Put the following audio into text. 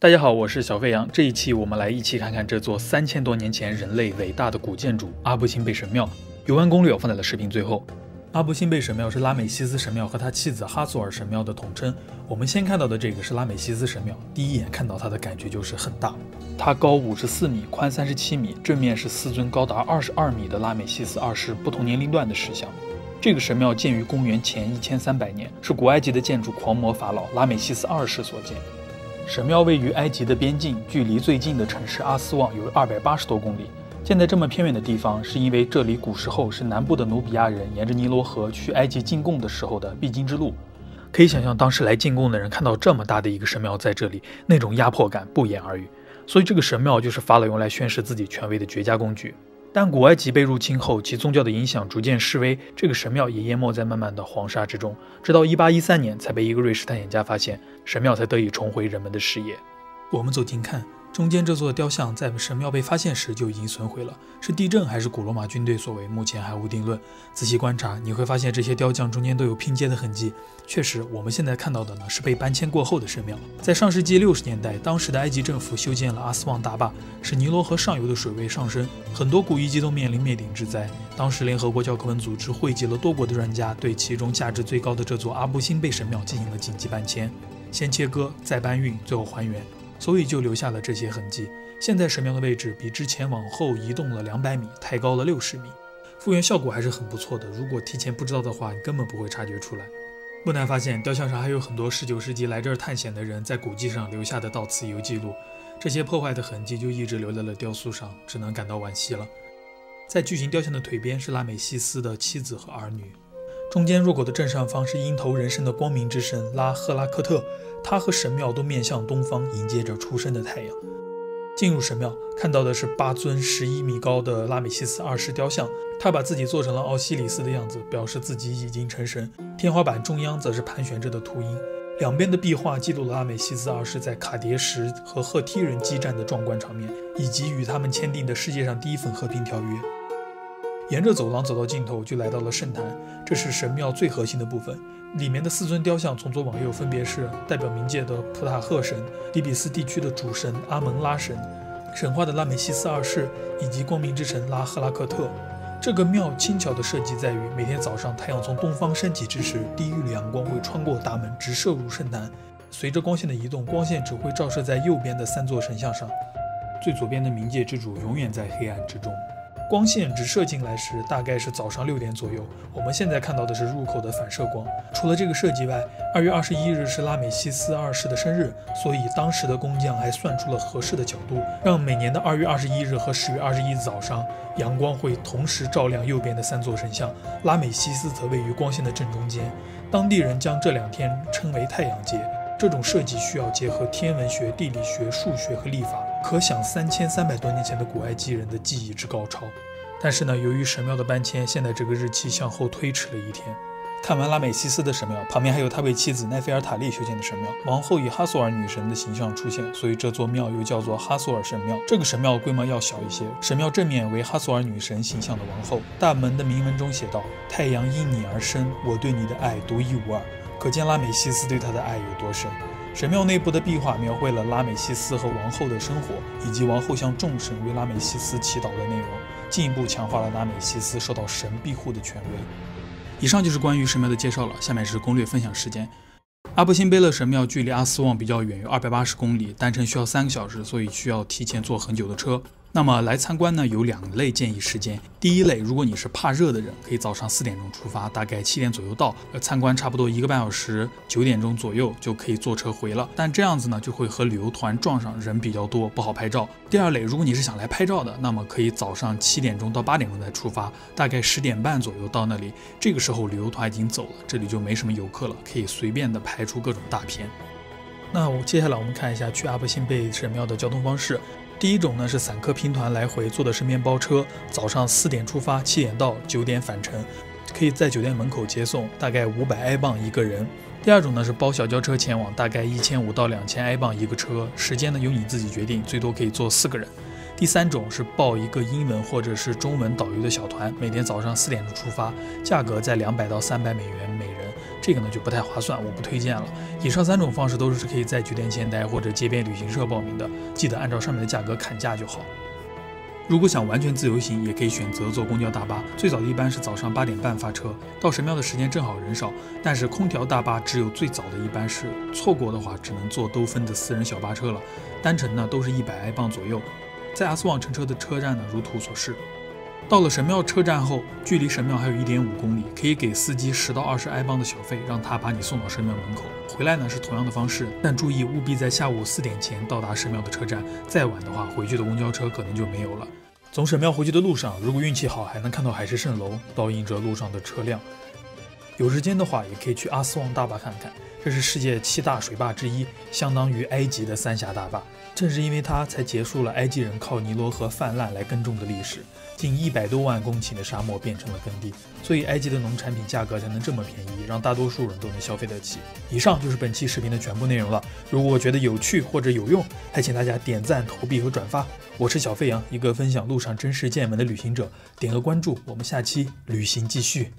大家好，我是小飞羊。这一期我们来一起看看这座3000多年前人类伟大的古建筑阿布辛贝神庙。有关攻略我放在了视频最后。阿布辛贝神庙是拉美西斯神庙和他妻子哈索尔神庙的统称。我们先看到的这个是拉美西斯神庙，第一眼看到它的感觉就是很大。它高54米，宽37米，正面是4尊高达22米的拉美西斯二世不同年龄段的石像。这个神庙建于公元前1300年，是古埃及的建筑狂魔法老拉美西斯二世所建。神庙位于埃及的边境，距离最近的城市阿斯旺有280多公里。建在这么偏远的地方，是因为这里古时候是南部的努比亚人沿着尼罗河去埃及进贡的时候的必经之路。可以想象，当时来进贡的人看到这么大的一个神庙在这里，那种压迫感不言而喻。所以这个神庙就是法老用来宣示自己权威的绝佳工具。但古埃及被入侵后，其宗教的影响逐渐式微，这个神庙也淹没在漫漫的黄沙之中，直到1813年才被一个瑞士探险家发现，神庙才得以重回人们的视野。我们走近看，中间这座雕像在神庙被发现时就已经损毁了，是地震还是古罗马军队所为，目前还无定论。仔细观察，你会发现这些雕像中间都有拼接的痕迹。确实，我们现在看到的呢是被搬迁过后的神庙。在上世纪60年代，当时的埃及政府修建了阿斯旺大坝，使尼罗河上游的水位上升，很多古遗迹都面临灭顶之灾。当时联合国教科文组织汇集了多国的专家，对其中价值最高的这座阿布辛贝神庙进行了紧急搬迁，先切割，再搬运，最后还原。所以就留下了这些痕迹。现在神庙的位置比之前往后移动了200米，抬高了60米，复原效果还是很不错的。如果提前不知道的话，你根本不会察觉出来。不难发现，雕像上还有很多19世纪来这儿探险的人在古迹上留下的到此游记录，这些破坏的痕迹就一直留在了雕塑上，只能感到惋惜了。在巨型雕像的腿边是拉美西斯的妻子和儿女。中间入口的正上方是鹰头人身的光明之神拉赫拉克特，他和神庙都面向东方，迎接着出生的太阳。进入神庙看到的是8尊11米高的拉美西斯二世雕像，他把自己做成了奥西里斯的样子，表示自己已经成神。天花板中央则是盘旋着的秃鹰，两边的壁画记录了拉美西斯二世在卡迭什和赫梯人激战的壮观场面，以及与他们签订的世界上第一份和平条约。沿着走廊走到尽头，就来到了圣坛，这是神庙最核心的部分。里面的4尊雕像从左往右分别是代表冥界的普塔赫神、底比斯地区的主神阿蒙拉神、神话的拉美西斯二世以及光明之神拉赫拉克特。这个庙轻巧的设计在于，每天早上太阳从东方升起之时，第一缕阳光会穿过大门直射入圣坛，随着光线的移动，光线只会照射在右边的3座神像上，最左边的冥界之主永远在黑暗之中。光线直射进来时大概是早上6点左右，我们现在看到的是入口的反射光。除了这个设计外，2月21日是拉美西斯二世的生日，所以当时的工匠还算出了合适的角度，让每年的2月21日和10月21日早上阳光会同时照亮右边的3座神像，拉美西斯则位于光线的正中间。当地人将这2天称为太阳节。这种设计需要结合天文学、地理学、数学和历法，可想3300多年前的古埃及人的技艺之高超。但是呢，由于神庙的搬迁，现在这个日期向后推迟了1天。看完拉美西斯的神庙，旁边还有他为妻子奈菲尔塔利修建的神庙，王后以哈索尔女神的形象出现，所以这座庙又叫做哈索尔神庙。这个神庙规模要小一些，神庙正面为哈索尔女神形象的王后，大门的铭文中写道：太阳因你而生，我对你的爱独一无二。可见拉美西斯对他的爱有多深。神庙内部的壁画描绘了拉美西斯和王后的生活，以及王后向众神为拉美西斯祈祷的内容，进一步强化了拉美西斯受到神庇护的权威。以上就是关于神庙的介绍了，下面是攻略分享时间。阿布辛贝勒神庙距离阿斯旺比较远，有280公里，单程需要3个小时，所以需要提前坐很久的车。那么来参观呢，有2类建议时间。第一类，如果你是怕热的人，可以早上4点钟出发，大概7点左右到，参观差不多1个半小时，9点钟左右就可以坐车回了。但这样子呢，就会和旅游团撞上，人比较多，不好拍照。第二类，如果你是想来拍照的，那么可以早上7点钟到8点钟再出发，大概10点半左右到那里。这个时候旅游团已经走了，这里就没什么游客了，可以随便的拍出各种大片。那接下来我们看一下去阿布辛贝神庙的交通方式。第一种呢是散客拼团来回，坐的是面包车，早上4点出发，7点到，9点返程，可以在酒店门口接送，大概500埃镑一个人。第二种呢是包小轿车前往，大概1500到2000埃镑一个车，时间呢由你自己决定，最多可以坐4个人。第三种是报一个英文或者是中文导游的小团，每天早上4点钟出发，价格在200到300美元每人，这个呢就不太划算，我不推荐了。以上3种方式都是可以在酒店前台或者街边旅行社报名的，记得按照上面的价格砍价就好。如果想完全自由行，也可以选择坐公交大巴，最早的一班是早上8点半发车，到神庙的时间正好人少，但是空调大巴只有最早的一班是，错过的话只能坐兜风的私人小巴车了，单程呢都是100埃镑左右。在阿斯旺乘车的车站呢，如图所示。到了神庙车站后，距离神庙还有1.5公里，可以给司机10到20埃镑的小费，让他把你送到神庙门口。回来呢是同样的方式，但注意务必在下午4点前到达神庙的车站，再晚的话回去的公交车可能就没有了。从神庙回去的路上，如果运气好，还能看到海市蜃楼，倒映着路上的车辆。有时间的话，也可以去阿斯旺大坝看看，这是世界7大水坝之一，相当于埃及的3峡大坝。正是因为它，才结束了埃及人靠尼罗河泛滥来耕种的历史，近100多万公顷的沙漠变成了耕地，所以埃及的农产品价格才能这么便宜，让大多数人都能消费得起。以上就是本期视频的全部内容了。如果觉得有趣或者有用，还请大家点赞、投币和转发。我是小飞扬，一个分享路上真实见闻的旅行者。点个关注，我们下期旅行继续。